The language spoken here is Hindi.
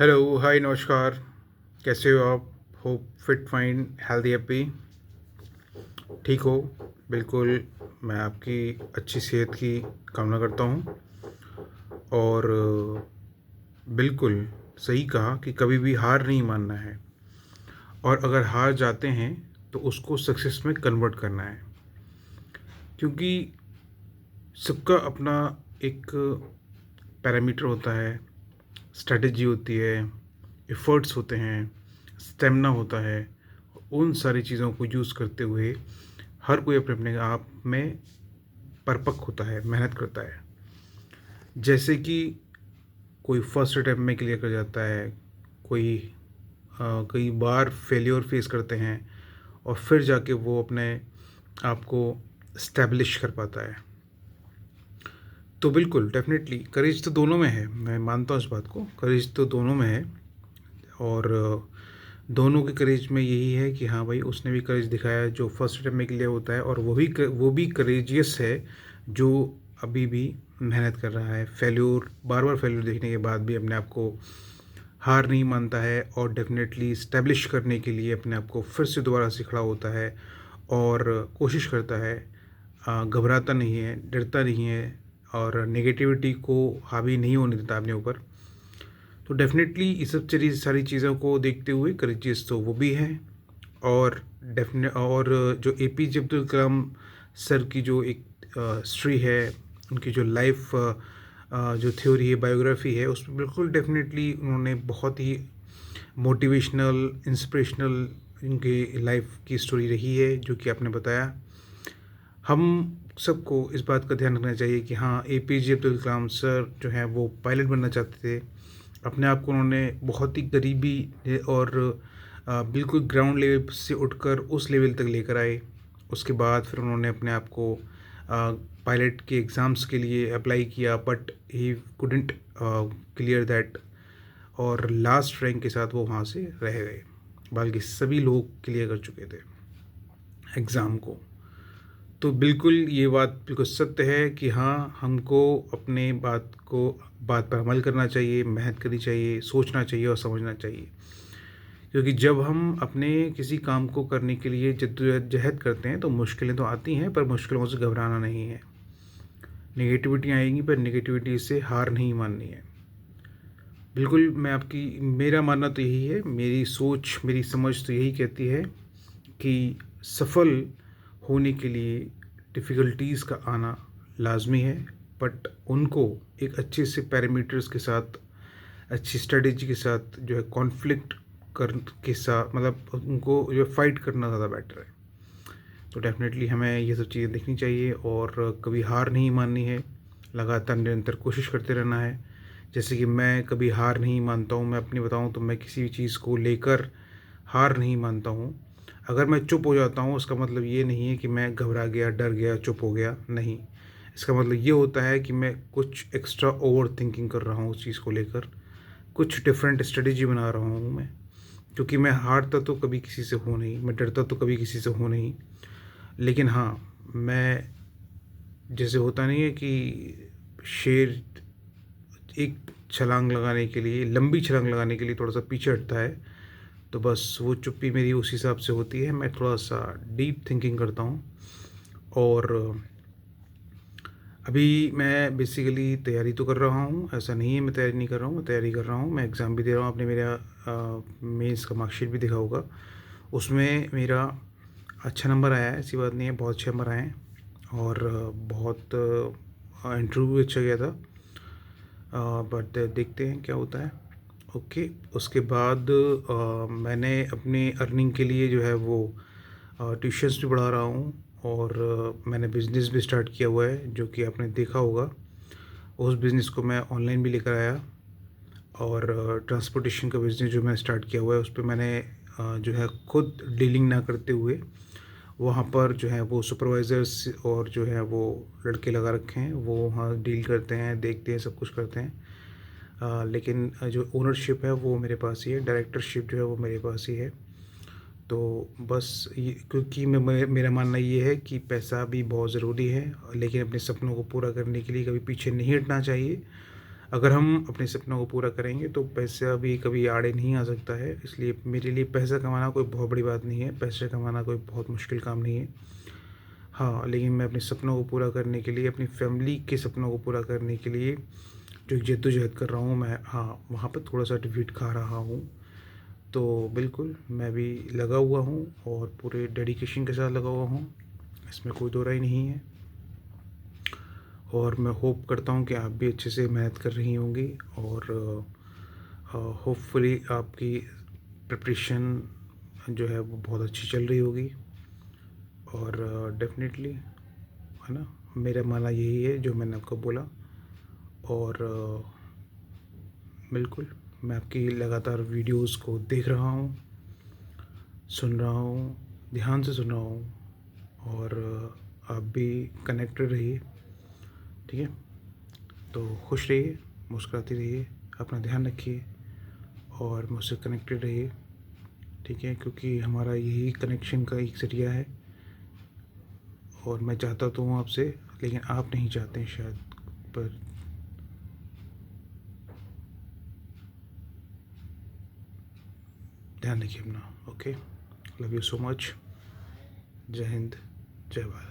हेलो, हाय, नमस्कार। कैसे हो आप? Hope fit, fine, healthy, happy, ठीक हो? बिल्कुल। मैं आपकी अच्छी सेहत की कामना करता हूँ। और बिल्कुल सही कहा कि कभी भी हार नहीं मानना है। और अगर हार जाते हैं तो उसको सक्सेस में कन्वर्ट करना है, क्योंकि सबका अपना एक पैरामीटर होता है, स्ट्रेटजी होती है, एफ़र्ट्स होते हैं, स्टेमिना होता है। उन सारी चीज़ों को यूज़ करते हुए हर कोई अपने अपने आप में परिपक्व होता है, मेहनत करता है। जैसे कि कोई फर्स्ट अटेम्प्ट में क्लियर कर जाता है, कोई कई बार फेल्योर फेस करते हैं और फिर जाके वो अपने आप को एस्टैब्लिश कर पाता है। तो बिल्कुल डेफ़िनेटली करेज तो दोनों में है, मैं मानता हूँ इस बात को, करेज तो दोनों में है। और दोनों के करेज में यही है कि हाँ भाई, उसने भी करेज दिखाया जो फर्स्ट अटेम्प्ट में क्लियर होता है, और वो भी करेजियस है जो अभी भी मेहनत कर रहा है। बार बार फेल्योर देखने के बाद भी अपने आप को हार नहीं मानता है और डेफिनेटली इस्टेब्लिश करने के लिए अपने आप को फिर से दोबारा से खड़ा होता है और कोशिश करता है। घबराता नहीं है, डरता नहीं है और नेगेटिविटी को हावी नहीं होने देता अपने ऊपर। तो डेफ़िनेटली ये सब सारी चीज़ों को देखते हुए करेजियस तो वो भी हैं। और जो एपीजे अब्दुल कलाम सर की जो एक हिस्ट्री है, उनकी जो लाइफ जो थ्योरी है, बायोग्राफी है, उसमें बिल्कुल डेफ़िनेटली उन्होंने बहुत ही मोटिवेशनल, इंस्पिरेशनल उनकी लाइफ की स्टोरी रही है, जो कि आपने बताया। हम सबको इस बात का ध्यान रखना चाहिए कि हाँ, एपीजे अब्दुल कलाम सर जो हैं वो पायलट बनना चाहते थे। अपने आप को उन्होंने बहुत ही करीबी और बिल्कुल ग्राउंड लेवल से उठकर उस लेवल तक लेकर आए। उसके बाद फिर उन्होंने अपने आप को पायलट के एग्ज़ाम्स के लिए अप्लाई किया, but he couldn't clear that, और लास्ट रैंक के साथ वो वहाँ से रह गए, बल्कि सभी लोग क्लियर कर चुके थे एग्ज़ाम को। तो बिल्कुल ये बात बिल्कुल सत्य है कि हाँ, हमको अपने बात पर अमल करना चाहिए, मेहनत करनी चाहिए, सोचना चाहिए और समझना चाहिए। क्योंकि जब हम अपने किसी काम को करने के लिए जद्दोजहद करते हैं तो मुश्किलें तो आती हैं, पर मुश्किलों से घबराना नहीं है। नेगेटिविटी आएँगी, पर नेगेटिविटी से हार नहीं माननी है। बिल्कुल मेरा मानना तो यही है, मेरी सोच, मेरी समझ तो यही कहती है कि सफल होने के लिए डिफ़िकल्टीज़ का आना लाज़मी है, बट उनको एक अच्छे से पैरामीटर्स के साथ, अच्छी स्ट्रेटजी के साथ जो है कॉन्फ्लिक्ट कर के साथ, मतलब उनको जो है फ़ाइट करना ज़्यादा बेटर है। तो डेफ़िनेटली हमें ये सब चीज़ें देखनी चाहिए और कभी हार नहीं माननी है, लगातार निरंतर कोशिश करते रहना है। जैसे कि मैं कभी हार नहीं मानता हूँ, मैं अपनी बताऊँ तो मैं किसी भी चीज़ को लेकर हार नहीं मानता हूँ। अगर मैं चुप हो जाता हूँ, उसका मतलब ये नहीं है कि मैं घबरा गया, डर गया, चुप हो गया, नहीं। इसका मतलब ये होता है कि मैं कुछ एक्स्ट्रा ओवर थिंकिंग कर रहा हूँ उस चीज़ को लेकर, कुछ डिफरेंट स्ट्रेटजी बना रहा हूँ मैं। क्योंकि मैं हारता तो कभी किसी से हूँ नहीं, मैं डरता तो कभी किसी से हूँ नहीं। लेकिन हाँ, मैं, जैसे होता नहीं है कि शेर एक छलांग लगाने के लिए, लंबी छलांग लगाने के लिए थोड़ा-सा पीछे हटता है, तो बस वो चुप्पी मेरी उस हिसाब से होती है। मैं थोड़ा-सा डीप थिंकिंग करता हूँ और अभी मैं बेसिकली तैयारी तो कर रहा हूँ, ऐसा नहीं है मैं तैयारी नहीं कर रहा हूँ, मैं तैयारी कर रहा हूँ, मैं एग्ज़ाम भी दे रहा हूँ। आपने मेरा मेंस का मार्कशीट भी देखा होगा, उसमें मेरा अच्छा नंबर आया है, ऐसी बात नहीं है, बहुत अच्छे नंबर आए हैं और बहुत इंटरव्यू भी अच्छा गया था। बट देखते हैं क्या होता है। ओके, उसके बाद मैंने अपनी अर्निंग के लिए जो है वो ट्यूशन्स भी पढ़ा रहा हूँ और मैंने बिज़नेस भी स्टार्ट किया हुआ है, जो कि आपने देखा होगा। उस बिज़नेस को मैं ऑनलाइन भी लेकर आया और ट्रांसपोर्टेशन का बिज़नेस जो मैंने स्टार्ट किया हुआ है, उस पे मैंने जो है खुद डीलिंग ना करते हुए वहाँ पर जो है वो सुपरवाइज़र्स और जो है वो लड़के लगा रखे हैं, वो वहाँ डील करते हैं, देखते हैं, सब कुछ करते हैं। लेकिन जो ओनरशिप है वो मेरे पास ही है, डायरेक्टरशिप जो है वो मेरे पास ही है। तो बस ये, क्योंकि मेरा मानना ये है कि पैसा भी बहुत ज़रूरी है, लेकिन अपने सपनों को पूरा करने के लिए कभी पीछे नहीं हटना चाहिए। अगर हम अपने सपनों को पूरा करेंगे तो पैसा भी कभी आड़े नहीं आ सकता है, इसलिए मेरे लिए पैसा कमाना कोई बहुत बड़ी बात नहीं है, पैसे कमाना कोई बहुत मुश्किल काम नहीं है। हाँ, लेकिन मैं अपने सपनों को पूरा करने के लिए, अपनी फैमिली के सपनों को पूरा करने के लिए जो जद्दोजहद कर रहा हूँ मैं, हाँ, वहाँ पर थोड़ा-सा डिफीट खा रहा हूँ। तो बिल्कुल मैं भी लगा हुआ हूँ और पूरे डेडिकेशन के साथ लगा हुआ हूँ, इसमें कोई दो राय नहीं है। और मैं होप करता हूँ कि आप भी अच्छे से मेहनत कर रही होंगी और होपफुली आपकी प्रिपरेशन जो है वो बहुत अच्छी चल रही होगी। और डेफिनेटली, है ना, मेरा मानना यही है जो मैंने आपको बोला। और बिल्कुल मैं आपकी लगातार वीडियोस को देख रहा हूँ, सुन रहा हूँ, ध्यान से सुन रहा हूँ। और आप भी कनेक्टेड रहिए, ठीक है। तो खुश रहिए, मुस्कुराती रहिए, अपना ध्यान रखिए और मुझसे कनेक्टेड रहिए, ठीक है, क्योंकि हमारा यही कनेक्शन का एक ज़रिया है। और मैं चाहता तो हूँ आपसे, लेकिन आप नहीं चाहते हैं शायद, पर ध्यान रखिए अपना। Okay, love you so much. जय हिंद, जय भारत।